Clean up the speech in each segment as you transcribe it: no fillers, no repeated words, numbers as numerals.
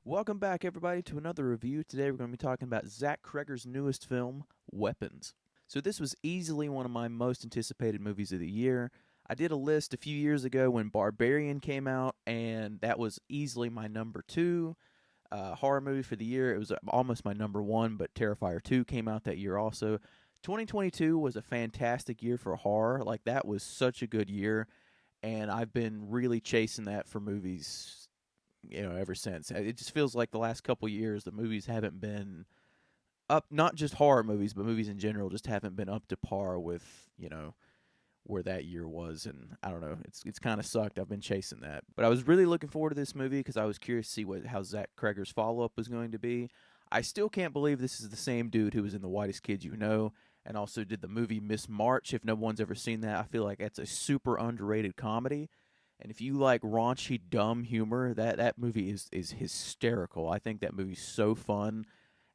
Welcome back, everybody, to another review. Today we're going to be talking about Zach Cregger's newest film, Weapons. So, this was easily one of my most anticipated movies of the year. I did a list a few years ago when Barbarian came out, and that was easily my number two horror movie for the year. It was almost my number one, but Terrifier 2 came out that year also. 2022 was a fantastic year for horror. Like, that was such a good year, and I've been really chasing that for movies ever since. It just feels like the last couple years the movies haven't been up, not just horror movies, but movies in general just haven't been up to par with, where that year was. And I don't know, it's kind of sucked. I've been chasing that. But I was really looking forward to this movie because I was curious to see how Zach Cregger's follow-up was going to be. I still can't believe this is the same dude who was in The Whitest Kids You Know and also did the movie Miss March. If no one's ever seen that, I feel like that's a super underrated comedy. And if you like raunchy, dumb humor, that movie is hysterical. I think that movie's so fun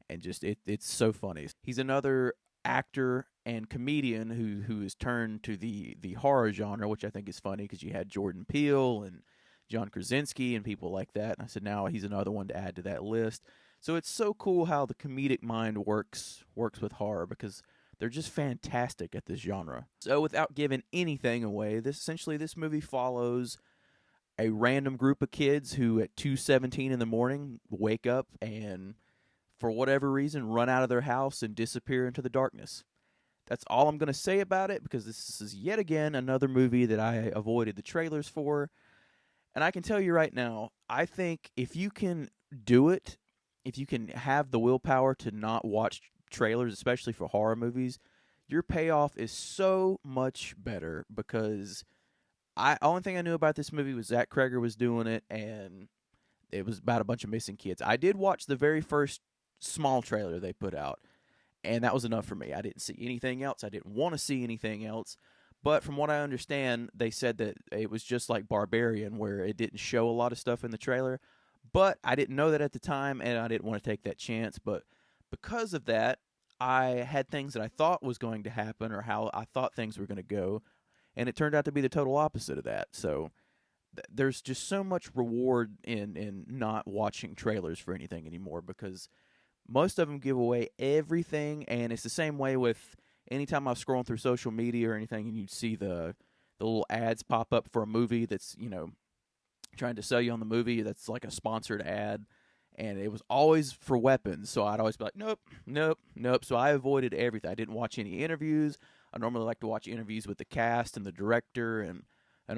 and just it's so funny. He's another actor and comedian who has turned to the horror genre, which I think is funny because you had Jordan Peele and John Krasinski and people like that. And I said now he's another one to add to that list. So it's so cool how the comedic mind works with horror because they're just fantastic at this genre. So without giving anything away, this movie follows a random group of kids who at 2:17 in the morning wake up and for whatever reason run out of their house and disappear into the darkness. That's all I'm going to say about it because this is yet again another movie that I avoided the trailers for. And I can tell you right now, I think if you can do it, if you can have the willpower to not watch trailers, especially for horror movies, your payoff is so much better because only thing I knew about this movie was Zach Cregger was doing it, and it was about a bunch of missing kids. I did watch the very first small trailer they put out, and that was enough for me. I didn't see anything else. I didn't want to see anything else. But from what I understand, they said that it was just like Barbarian, where it didn't show a lot of stuff in the trailer. But I didn't know that at the time, and I didn't want to take that chance. But because of that, I had things that I thought was going to happen or how I thought things were going to go, and it turned out to be the total opposite of that. So there's just so much reward in not watching trailers for anything anymore because most of them give away everything, and it's the same way with anytime I'm scrolling through social media or anything, and you see the little ads pop up for a movie that's trying to sell you on the movie that's like a sponsored ad, and it was always for weapons. So I'd always be like, nope, nope, nope. So I avoided everything. I didn't watch any interviews. I normally like to watch interviews with the cast and the director and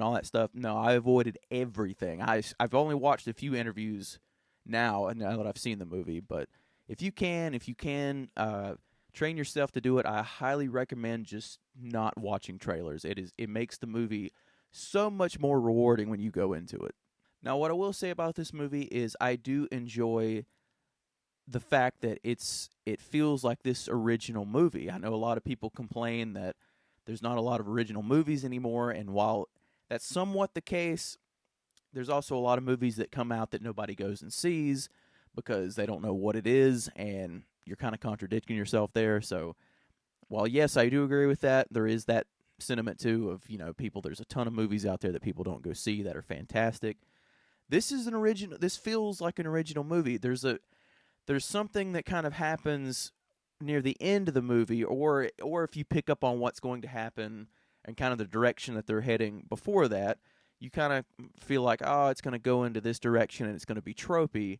all that stuff. No, I avoided everything. I've only watched a few interviews now that I've seen the movie, but if you can train yourself to do it, I highly recommend just not watching trailers. It makes the movie so much more rewarding when you go into it. Now, what I will say about this movie is I do enjoy the fact that it feels like this original movie. I know a lot of people complain that there's not a lot of original movies anymore, and while that's somewhat the case, there's also a lot of movies that come out that nobody goes and sees because they don't know what it is, and you're kind of contradicting yourself there. So, while yes, I do agree with that, there is that sentiment too of people. There's a ton of movies out there that people don't go see that are fantastic. This is an original. This feels like an original movie. There's something that kind of happens near the end of the movie, or if you pick up on what's going to happen and kind of the direction that they're heading before that, you kind of feel like, oh, it's going to go into this direction and it's going to be tropey.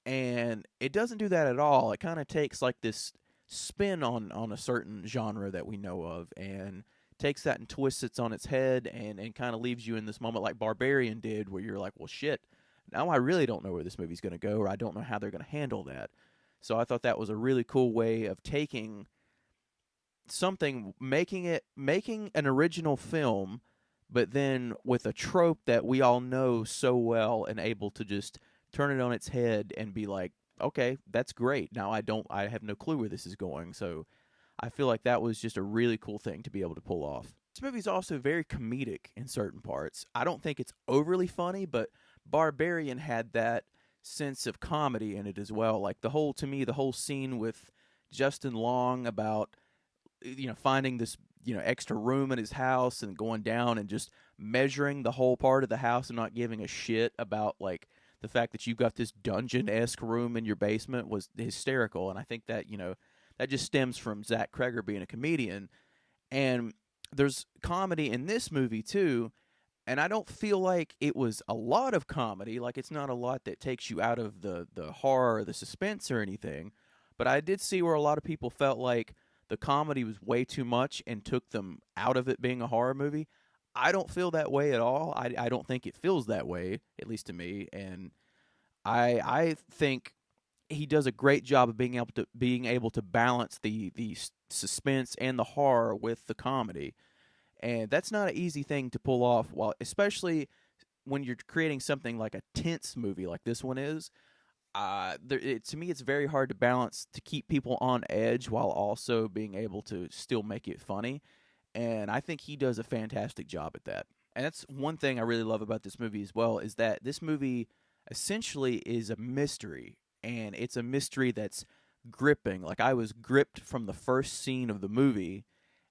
And it doesn't do that at all. It kind of takes like this spin on a certain genre that we know of and takes that and twists it on its head and kind of leaves you in this moment like Barbarian did where you're like, well, shit, now I really don't know where this movie's going to go or I don't know how they're going to handle that. So I thought that was a really cool way of taking something, making an original film, but then with a trope that we all know so well and able to just turn it on its head and be like, okay, that's great. Now I have no clue where this is going. So I feel like that was just a really cool thing to be able to pull off. This movie's also very comedic in certain parts. I don't think it's overly funny, but Barbarian had that sense of comedy in it as well. Like the whole scene with Justin Long about finding this extra room in his house and going down and just measuring the whole part of the house and not giving a shit about like the fact that you've got this dungeon-esque room in your basement was hysterical. And I think that, that just stems from Zach Cregger being a comedian. And there's comedy in this movie too, and I don't feel like it was a lot of comedy. Like, it's not a lot that takes you out of the horror or the suspense or anything. But I did see where a lot of people felt like the comedy was way too much and took them out of it being a horror movie. I don't feel that way at all. I don't think it feels that way, at least to me. And I think he does a great job of being able to balance the suspense and the horror with the comedy. And that's not an easy thing to pull off, while especially when you're creating something like a tense movie like this one is. To me, it's very hard to balance to keep people on edge while also being able to still make it funny. And I think he does a fantastic job at that. And that's one thing I really love about this movie as well, is that this movie essentially is a mystery, and it's a mystery that's gripping. Like, I was gripped from the first scene of the movie,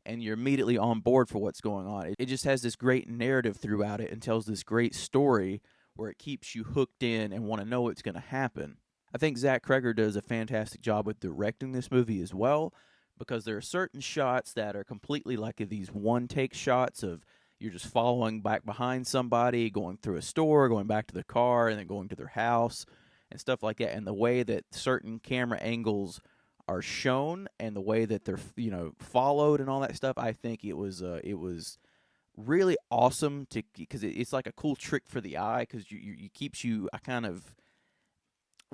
and you're immediately on board for what's going on. It just has this great narrative throughout it and tells this great story where it keeps you hooked in and want to know what's going to happen. I think Zach Cregger does a fantastic job with directing this movie as well, because there are certain shots that are completely like these one-take shots of you're just following back behind somebody, going through a store, going back to the car, and then going to their house and stuff like that. And the way that certain camera angles are shown and the way that they're followed and all that stuff, I think it was really awesome because it's like a cool trick for the eye, because you keeps you kind of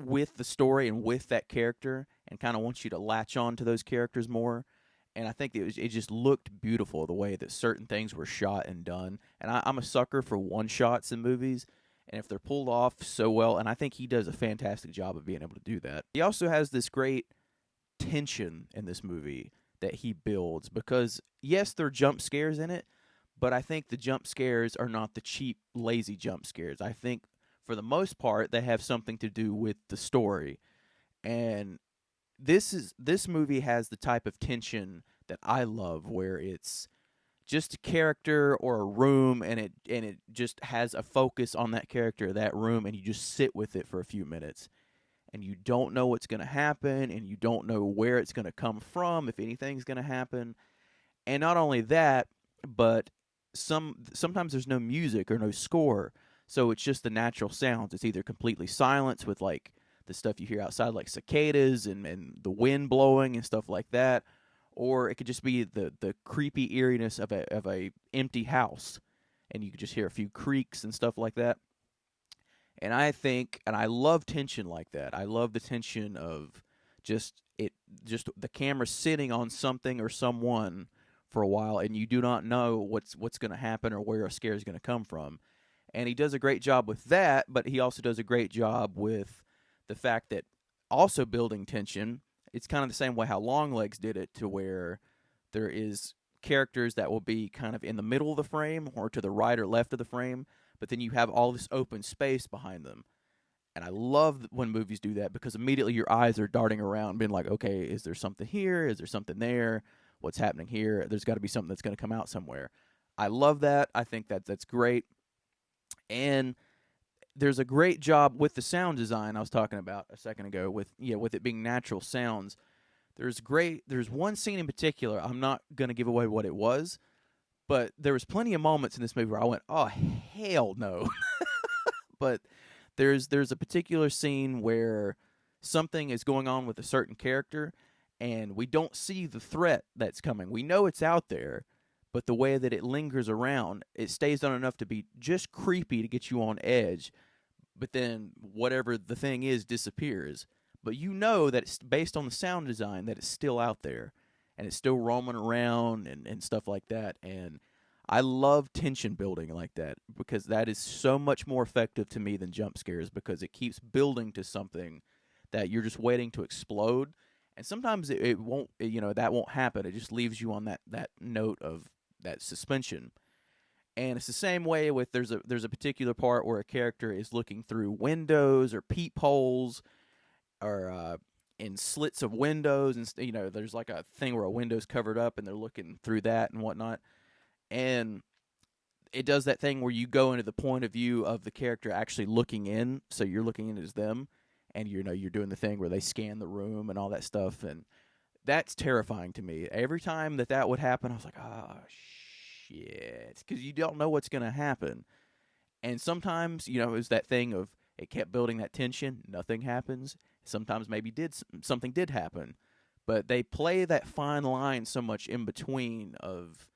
with the story and with that character, and kind of wants you to latch on to those characters more. And I think it just looked beautiful the way that certain things were shot and done. And I'm a sucker for one shots in movies, and if they're pulled off so well, and I think he does a fantastic job of being able to do that. He also has this great tension in this movie that he builds, because yes, there are jump scares in it, but I think the jump scares are not the cheap, lazy jump scares. I think for the most part they have something to do with the story. And this movie has the type of tension that I love, where it's just a character or a room, and it just has a focus on that character, that room, and you just sit with it for a few minutes. And you don't know what's going to happen, and you don't know where it's going to come from, if anything's going to happen. And not only that, but sometimes there's no music or no score, so it's just the natural sounds. It's either completely silence with like the stuff you hear outside, like cicadas and the wind blowing and stuff like that, or it could just be the creepy eeriness of a empty house, and you could just hear a few creaks and stuff like that. And I love tension like that. I love the tension of just the camera sitting on something or someone for a while, and you do not know what's going to happen or where a scare is going to come from. And he does a great job with that, but he also does a great job with the fact that also building tension. It's kind of the same way how Longlegs did it, to where there is characters that will be kind of in the middle of the frame or to the right or left of the frame, but then you have all this open space behind them. And I love when movies do that, because immediately your eyes are darting around, being like, okay, is there something here? Is there something there? What's happening here? There's got to be something that's going to come out somewhere. I love that. I think that's great. And there's a great job with the sound design I was talking about a second ago, with it being natural sounds. There's one scene in particular, I'm not going to give away what it was, but there was plenty of moments in this movie where I went, oh, hell no. But there's a particular scene where something is going on with a certain character, and we don't see the threat that's coming. We know it's out there, but the way that it lingers around, it stays on enough to be just creepy to get you on edge, but then whatever the thing is disappears. But you know that it's based on the sound design, that it's still out there, and it's still roaming around and stuff like that. And I love tension building like that, because that is so much more effective to me than jump scares, because it keeps building to something that you're just waiting to explode. And sometimes it won't, that won't happen. It just leaves you on that note of that suspension. And it's the same way with there's a particular part where a character is looking through windows or peepholes, or in slits of windows, and there's like a thing where a window's covered up and they're looking through that and whatnot. And it does that thing where you go into the point of view of the character actually looking in, so you're looking in as them, and you're doing the thing where they scan the room and all that stuff, and that's terrifying to me. Every time that would happen, I was like, oh shit, because you don't know what's gonna happen. And sometimes, it was that thing of it kept building that tension. Nothing happens. Sometimes maybe something did happen, but they play that fine line so much in between of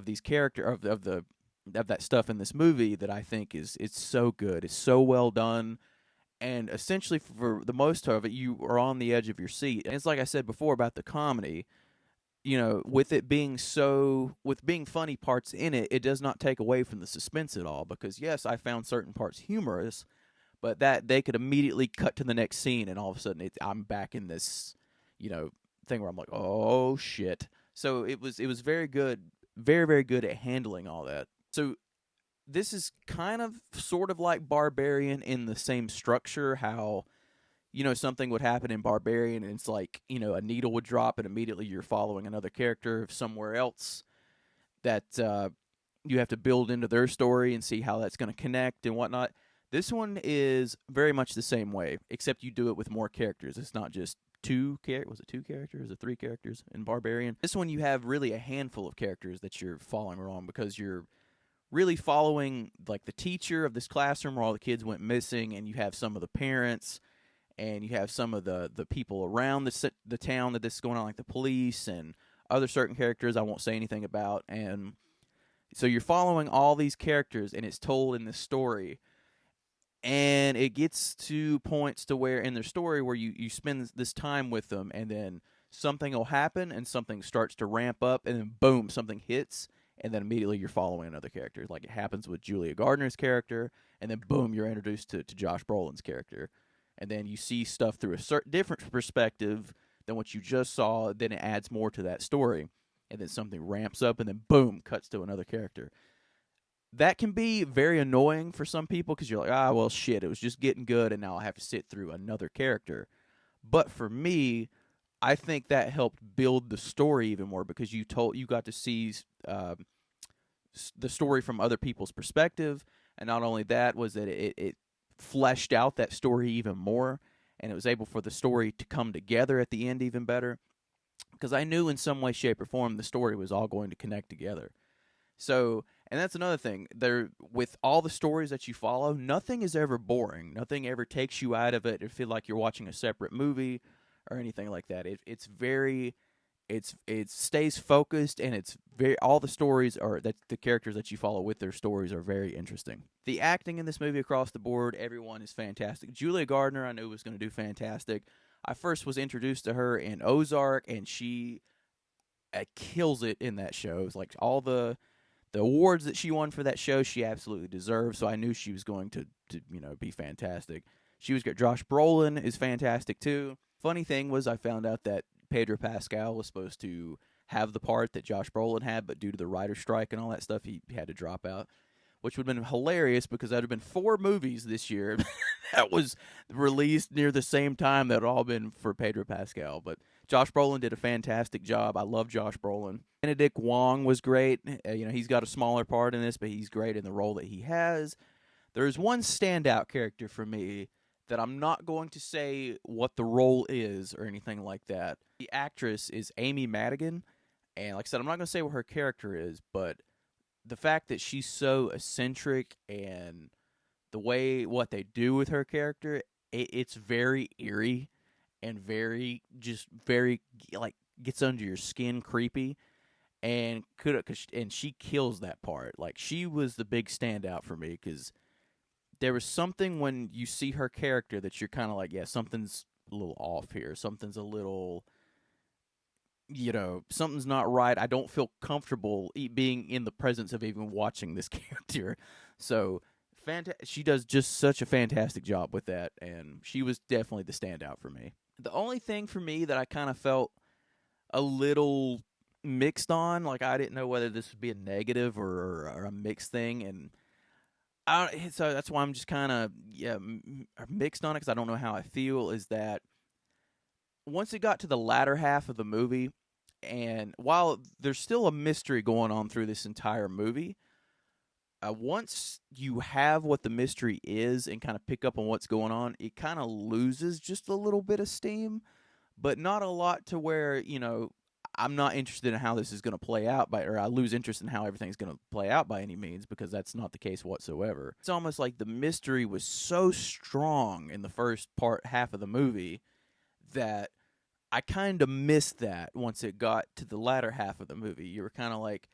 these character of that stuff in this movie that I think it's so good. It's so well done. And essentially, for the most of it, you are on the edge of your seat. And it's like I said before about the comedy, with it being with being funny parts in it, it does not take away from the suspense at all. Because yes, I found certain parts humorous, but that they could immediately cut to the next scene, and all of a sudden, I'm back in this, thing where I'm like, oh shit. So it was very good, very very good at handling all that. So this is kind of sort of like Barbarian in the same structure, how something would happen in Barbarian and it's like, a needle would drop and immediately you're following another character somewhere else that you have to build into their story and see how that's going to connect and whatnot. This one is very much the same way, except you do it with more characters. It's not just was it two characters or three characters in Barbarian? This one you have really a handful of characters that you're following along, because you're really following like the teacher of this classroom where all the kids went missing, and you have some of the parents, and you have some of the people around the town that this is going on, like the police and other certain characters I won't say anything about. And so you're following all these characters, and it's told in this story. And it gets to points to where in their story where you spend this time with them, and then something will happen, and something starts to ramp up, and then boom, something hits, and then immediately you're following another character. Like it happens with Julia Gardner's character, and then boom, you're introduced to Josh Brolin's character. And then you see stuff through a certain different perspective than what you just saw, then it adds more to that story. And then something ramps up, and then boom, cuts to another character. That can be very annoying for some people, because you're like, well, shit, it was just getting good, and now I have to sit through another character. But for me, I think that helped build the story even more, because you got to see the story from other people's perspective, and not only that was that it fleshed out that story even more, and it was able for the story to come together at the end even better, because I knew in some way, shape, or form the story was all going to connect together. So, and that's another thing. With all the stories that you follow, nothing is ever boring. Nothing ever takes you out of it and feel like you're watching a separate movie or anything like that. It stays focused, and it's all the stories are that the characters that you follow with their stories are very interesting. The acting in this movie across the board, everyone is fantastic. Julia Gardner, I knew was going to do fantastic. I first was introduced to her in Ozark, and she kills it in that show. It's like all the awards that she won for that show, she absolutely deserved. So I knew she was going to be fantastic. She was good. Josh Brolin is fantastic too. Funny thing was, I found out that Pedro Pascal was supposed to have the part that Josh Brolin had, but due to the writer's strike and all that stuff, he had to drop out, which would have been hilarious, because there would have been 4 movies this year that was released near the same time that had all been for Pedro Pascal. But Josh Brolin did a fantastic job. I love Josh Brolin. Benedict Wong was great. He's got a smaller part in this, but he's great in the role that he has. There's one standout character for me that I'm not going to say what the role is or anything like that. The actress is Amy Madigan, and like I said, I'm not going to say what her character is, but the fact that she's so eccentric and the way what they do with her character, it's very eerie and very like gets under your skin, creepy, and she kills that part. Like, she was the big standout for me, because there was something when you see her character that you're kind of like, yeah, something's a little off here. Something's a little, something's not right. I don't feel comfortable being in the presence of even watching this character. So, she does just such a fantastic job with that, and she was definitely the standout for me. The only thing for me that I kind of felt a little mixed on, like I didn't know whether this would be a negative or a mixed thing, and so that's why I'm just kind of mixed on it, because I don't know how I feel, is that once it got to the latter half of the movie, and while there's still a mystery going on through this entire movie, once you have what the mystery is and kind of pick up on what's going on, it kind of loses just a little bit of steam, but not a lot to where, I'm not interested in how this is going to play out or I lose interest in how everything's going to play out by any means, because that's not the case whatsoever. It's almost like the mystery was so strong in the first half of the movie that I kind of missed that once it got to the latter half of the movie. You were kind of like,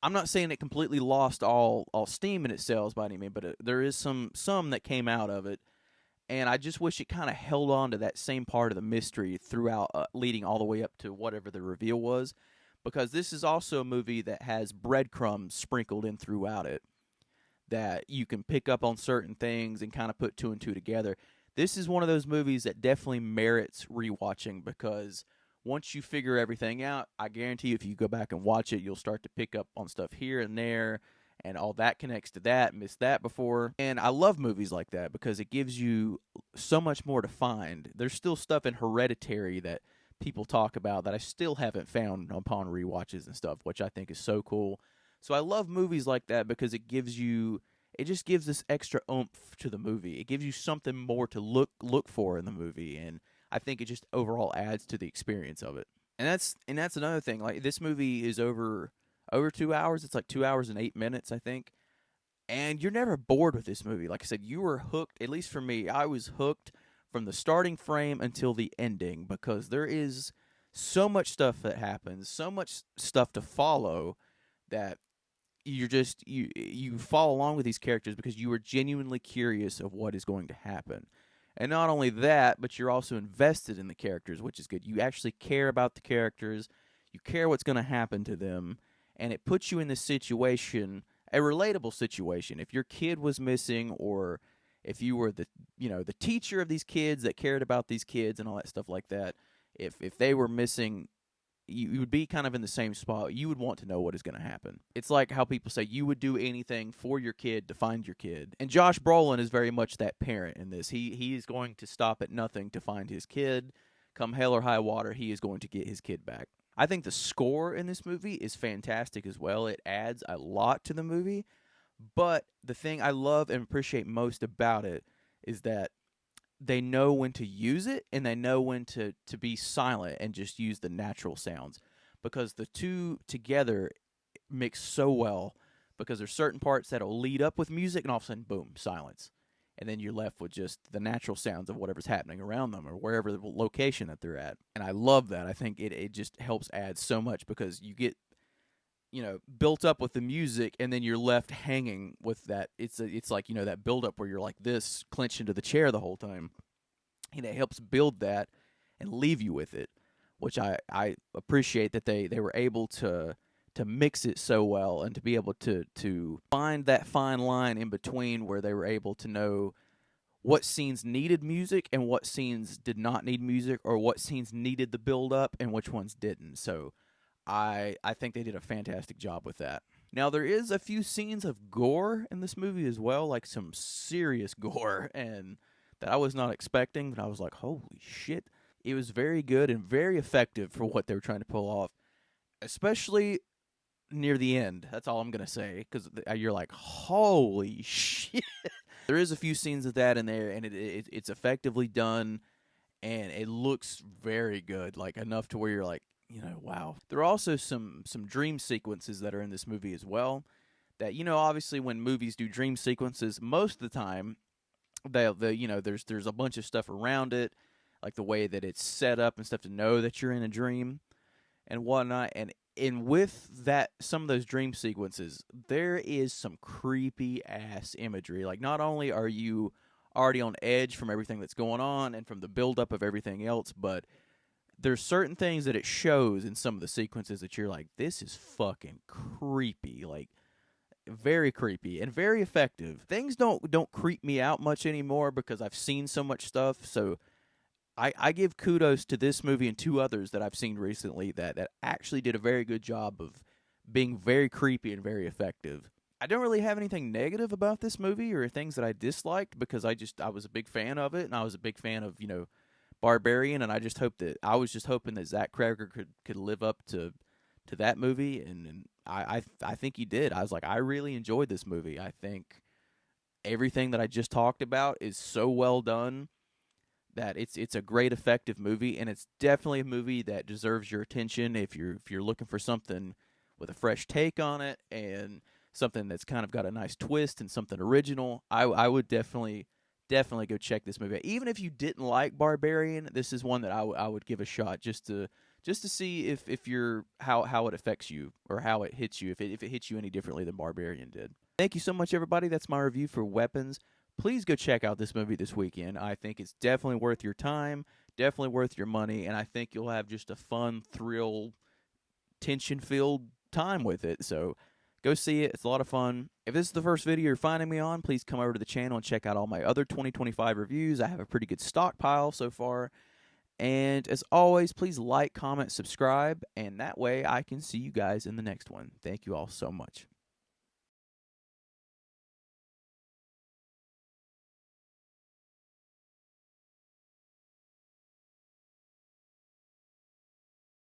I'm not saying it completely lost all steam in itself by any means, but there is some that came out of it, and I just wish it kind of held on to that same part of the mystery throughout, leading all the way up to whatever the reveal was, because this is also a movie that has breadcrumbs sprinkled in throughout it that you can pick up on certain things and kind of put two and two together. This is one of those movies that definitely merits rewatching, because once you figure everything out, I guarantee you if you go back and watch it, you'll start to pick up on stuff here and there, and all that connects to that, missed that before. And I love movies like that because it gives you so much more to find. There's still stuff in Hereditary that people talk about that I still haven't found upon rewatches and stuff, which I think is so cool. So I love movies like that because it just gives this extra oomph to the movie. It gives you something more to look for in the movie, and I think it just overall adds to the experience of it. And that's another thing. Like, this movie is over 2 hours. It's like 2 hours and 8 minutes, I think. And you're never bored with this movie. Like I said, you were hooked. At least for me, I was hooked from the starting frame until the ending, because there is so much stuff that happens, so much stuff to follow, that you follow along with these characters because you are genuinely curious of what is going to happen. And not only that, but you're also invested in the characters, which is good. You actually care about the characters. You care what's going to happen to them. And it puts you in this situation, a relatable situation. If your kid was missing, or if you were the teacher of these kids that cared about these kids and all that stuff like that, if they were missing, you would be kind of in the same spot. You would want to know what is going to happen. It's like how people say you would do anything for your kid to find your kid. And Josh Brolin is very much that parent in this. He is going to stop at nothing to find his kid. Come hell or high water, he is going to get his kid back. I think the score in this movie is fantastic as well. It adds a lot to the movie. But the thing I love and appreciate most about it is that they know when to use it, and they know when to be silent and just use the natural sounds, because the two together mix so well, because there's certain parts that'll lead up with music and all of a sudden, boom, silence. And then you're left with just the natural sounds of whatever's happening around them or wherever the location that they're at. And I love that. I think it just helps add so much, because you get built up with the music, and then you're left hanging with that. It's like, that build up where you're like this, clenched into the chair the whole time. And it helps build that and leave you with it, which I appreciate that they were able to mix it so well, and to be able to find that fine line in between where they were able to know what scenes needed music and what scenes did not need music, or what scenes needed the build up and which ones didn't. So I think they did a fantastic job with that. Now, there is a few scenes of gore in this movie as well, like some serious gore, and that I was not expecting, but I was like, holy shit. It was very good and very effective for what they were trying to pull off, especially near the end. That's all I'm going to say, because you're like, holy shit. There is a few scenes of that in there, and it's effectively done, and it looks very good, like enough to where you're like, wow. There are also some dream sequences that are in this movie as well, that, obviously when movies do dream sequences, most of the time, there's a bunch of stuff around it, like the way that it's set up and stuff to know that you're in a dream and whatnot. And with that, some of those dream sequences, there is some creepy ass imagery. Like, not only are you already on edge from everything that's going on and from the buildup of everything else, but there's certain things that it shows in some of the sequences that you're like, this is fucking creepy. Like, very creepy and very effective. Things don't creep me out much anymore because I've seen so much stuff. So I give kudos to this movie and two others that I've seen recently that actually did a very good job of being very creepy and very effective. I don't really have anything negative about this movie or things that I disliked, because I was a big fan of it, and I was a big fan of, Barbarian, and I was just hoping that Zach Cregger could live up to that movie, and I think you did. I was like, I really enjoyed this movie. I think everything that I just talked about is so well done that it's a great effective movie, and it's definitely a movie that deserves your attention if you're looking for something with a fresh take on it and something that's kind of got a nice twist and something original. I would definitely go check this movie out. Even if you didn't like Barbarian, this is one that I would give a shot just to see if you're how it affects you or how it hits you, if it hits you any differently than Barbarian did. Thank you so much, everybody. That's my review for Weapons. Please go check out this movie this weekend. I think it's definitely worth your time, definitely worth your money, and I think you'll have just a fun, thrill, tension-filled time with it. So go see it. It's a lot of fun. If this is the first video you're finding me on, please come over to the channel and check out all my other 2025 reviews. I have a pretty good stockpile so far. And as always, please like, comment, subscribe, and that way I can see you guys in the next one. Thank you all so much.